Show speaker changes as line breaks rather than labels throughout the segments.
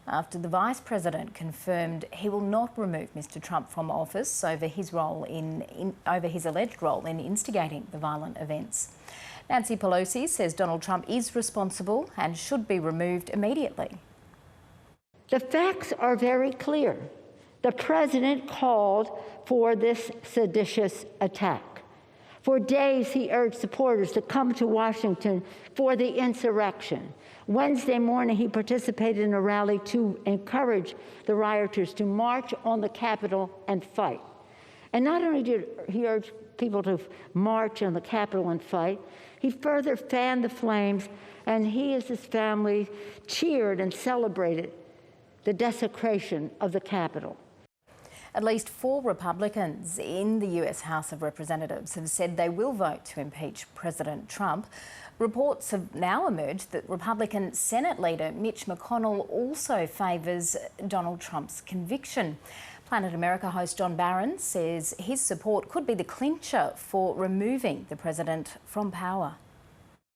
after the Vice President confirmed he will not remove Mr Trump from office over his alleged role in instigating the violent events. Nancy Pelosi says Donald Trump is responsible and should be removed immediately.
The facts are very clear. The President called for this seditious attack. For days, he urged supporters to come to Washington for the insurrection. Wednesday morning, he participated in a rally to encourage the rioters to march on the Capitol and fight. And not only did he urge people to march on the Capitol and fight, he further fanned the flames, and he and his family cheered and celebrated the desecration of the Capitol.
At least 4 Republicans in the US House of Representatives have said they will vote to impeach President Trump. Reports have now emerged that Republican Senate leader Mitch McConnell also favours Donald Trump's conviction. Planet America host John Barron says his support could be the clincher for removing the president from power.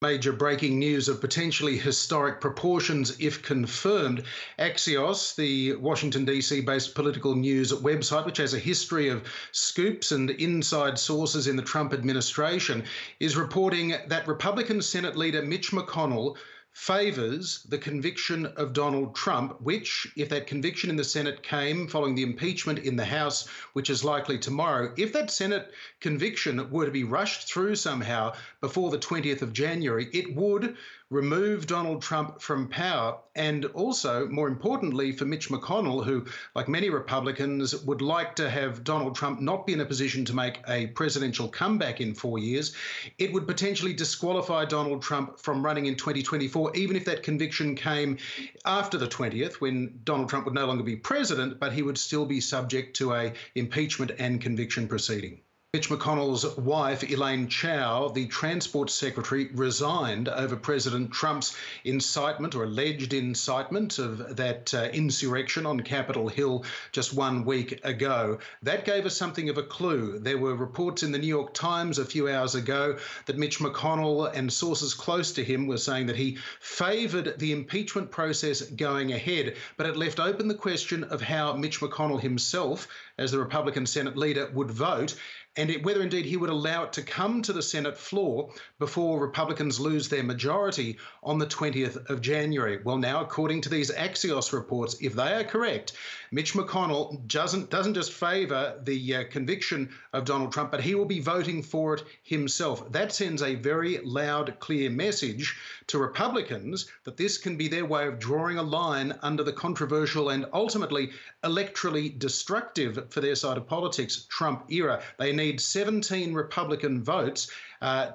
Major breaking news of potentially historic proportions if confirmed. Axios, the Washington DC-based political news website, which has a history of scoops and inside sources in the Trump administration, is reporting that Republican Senate leader Mitch McConnell favours the conviction of Donald Trump, which, if that conviction in the Senate came following the impeachment in the House, which is likely tomorrow, if that Senate conviction were to be rushed through somehow before the 20th of January, it would remove Donald Trump from power. And also, more importantly, for Mitch McConnell, who, like many Republicans, would like to have Donald Trump not be in a position to make a presidential comeback in 4 years, it would potentially disqualify Donald Trump from running in 2024, even if that conviction came after the 20th, when Donald Trump would no longer be president, but he would still be subject to a impeachment and conviction proceeding. Mitch McConnell's wife, Elaine Chao, the Transport Secretary, resigned over President Trump's incitement or alleged incitement of that insurrection on Capitol Hill just 1 week ago. That gave us something of a clue. There were reports in the New York Times a few hours ago that Mitch McConnell and sources close to him were saying that he favoured the impeachment process going ahead, but it left open the question of how Mitch McConnell himself, as the Republican Senate leader, would vote, and whether indeed he would allow it to come to the Senate floor before Republicans lose their majority on the 20th of January. Well, now, according to these Axios reports, if they are correct, Mitch McConnell doesn't just favour the conviction of Donald Trump, but he will be voting for it himself. That sends a very loud, clear message to Republicans that this can be their way of drawing a line under the controversial and ultimately electorally destructive for their side of politics Trump era. They need 17 Republican votes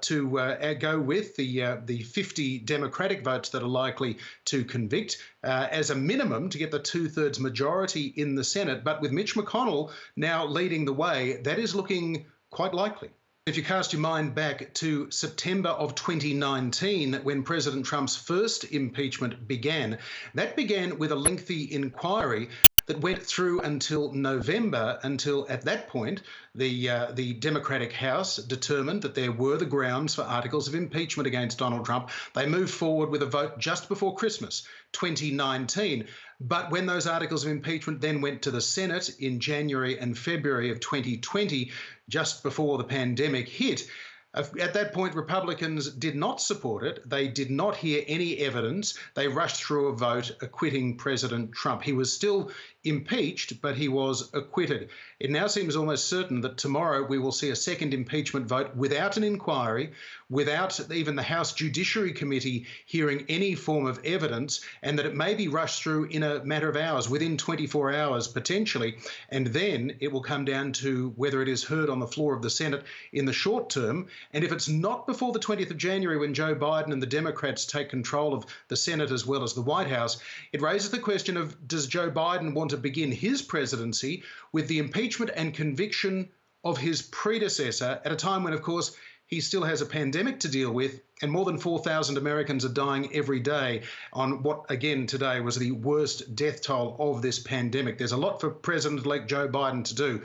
to go with the 50 Democratic votes that are likely to convict as a minimum to get the 2/3 majority in the Senate. But with Mitch McConnell now leading the way, that is looking quite likely. If you cast your mind back to September of 2019, when President Trump's first impeachment began, that began with a lengthy inquiry that went through until November, until at that point the Democratic House determined that there were the grounds for articles of impeachment against Donald Trump. They moved forward with a vote just before Christmas 2019. But when those articles of impeachment then went to the Senate in January and February of 2020, just before the pandemic hit, at that point, Republicans did not support it. They did not hear any evidence. They rushed through a vote acquitting President Trump. He was still impeached, but he was acquitted. It now seems almost certain that tomorrow we will see a second impeachment vote without an inquiry, without even the House Judiciary Committee hearing any form of evidence, and that it may be rushed through in a matter of hours, within 24 hours potentially. And then it will come down to whether it is heard on the floor of the Senate in the short term. And if it's not before the 20th of January, when Joe Biden and the Democrats take control of the Senate as well as the White House, it raises the question of, does Joe Biden want to begin his presidency with the impeachment and conviction of his predecessor at a time when, of course, he still has a pandemic to deal with, and more than 4,000 Americans are dying every day on what, again, today was the worst death toll of this pandemic. There's a lot for President-elect Joe Biden to do.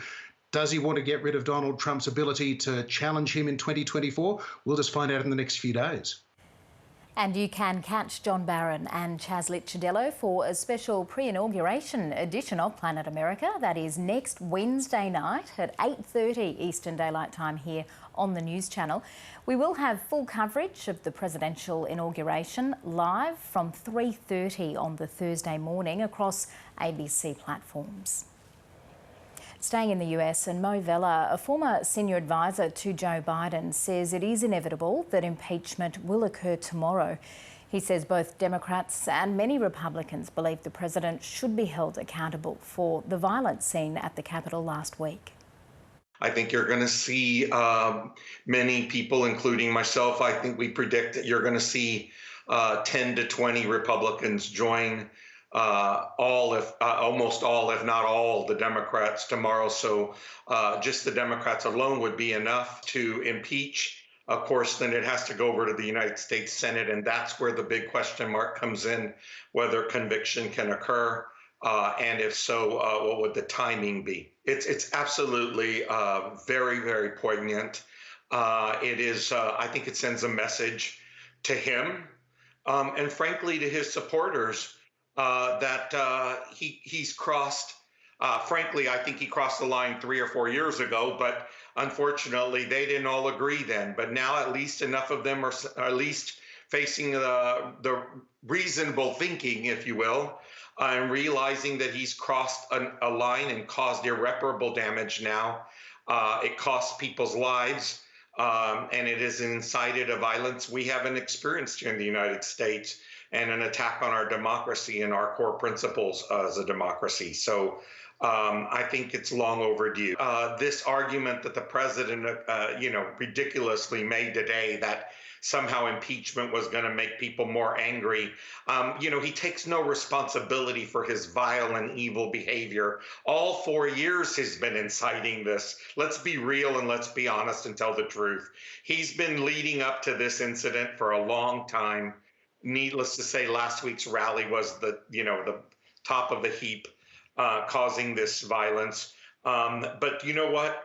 Does he want to get rid of Donald Trump's ability to challenge him in 2024? We'll just find out in the next few days.
And you can catch John Barron and Chaz Licciardello for a special pre-inauguration edition of Planet America. That is next Wednesday night at 8:30 Eastern Daylight Time here on the News Channel. We will have full coverage of the presidential inauguration live from 3:30 on the Thursday morning across ABC platforms. Staying in the US, and Mo Vella, a former senior advisor to Joe Biden, says it is inevitable that impeachment will occur tomorrow. He says both Democrats and many Republicans believe the president should be held accountable for the violence seen at the Capitol last week.
I think you're going to see many people, including myself. I think we predict that you're going to see 10 to 20 Republicans join almost all, if not all, the Democrats tomorrow. So just the Democrats alone would be enough to impeach. Of course, then it has to go over to the United States Senate, and that's where the big question mark comes in, whether conviction can occur, and if so, what would the timing be? It's absolutely very, very poignant. It is. I think it sends a message to him, and frankly to his supporters, that he's crossed. Frankly, I think he crossed the line 3 or 4 years ago, but unfortunately they didn't all agree then. But now at least enough of them are at least facing the reasonable thinking, if you will, and realizing that he's crossed a line and caused irreparable damage now. It costs people's lives, and it has incited a violence we haven't experienced here in the United States, and an attack on our democracy and our core principles as a democracy. So I think it's long overdue. This argument that the president, ridiculously made today, that somehow impeachment was going to make people more angry. He takes no responsibility for his vile and evil behavior. All 4 years he's been inciting this. Let's be real and let's be honest and tell the truth. He's been leading up to this incident for a long time. Needless to say, last week's rally was the top of the heap, causing this violence. But you know what?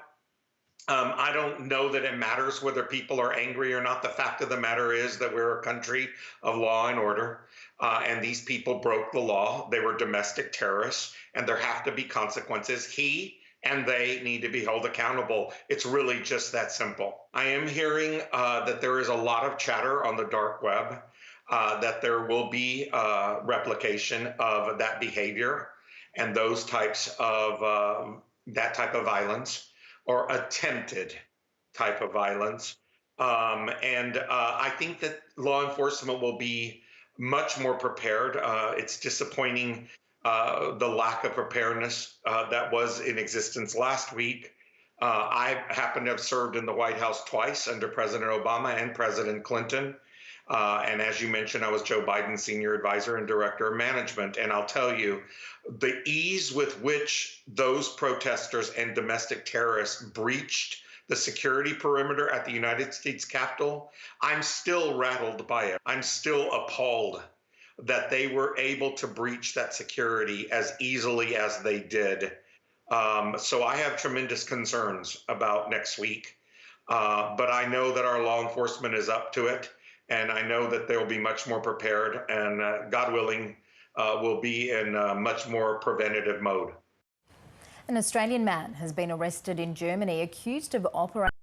I don't know that it matters whether people are angry or not. The fact of the matter is that we're a country of law and order, and these people broke the law. They were domestic terrorists, and there have to be consequences. He and they need to be held accountable. It's really just that simple. I am hearing that there is a lot of chatter on the dark web, that there will be replication of that behavior and those types of that type of violence, or attempted type of violence. And I think that law enforcement will be much more prepared. It's disappointing the lack of preparedness that was in existence last week. I happen to have served in the White House twice under President Obama and President Clinton. And as you mentioned, I was Joe Biden's senior advisor and director of management. And I'll tell you, the ease with which those protesters and domestic terrorists breached the security perimeter at the United States Capitol, I'm still rattled by it. I'm still appalled that they were able to breach that security as easily as they did. So I have tremendous concerns about next week. But I know that our law enforcement is up to it. And I know that they'll be much more prepared, and God willing, will be in much more preventative mode.
An Australian man has been arrested in Germany accused of operating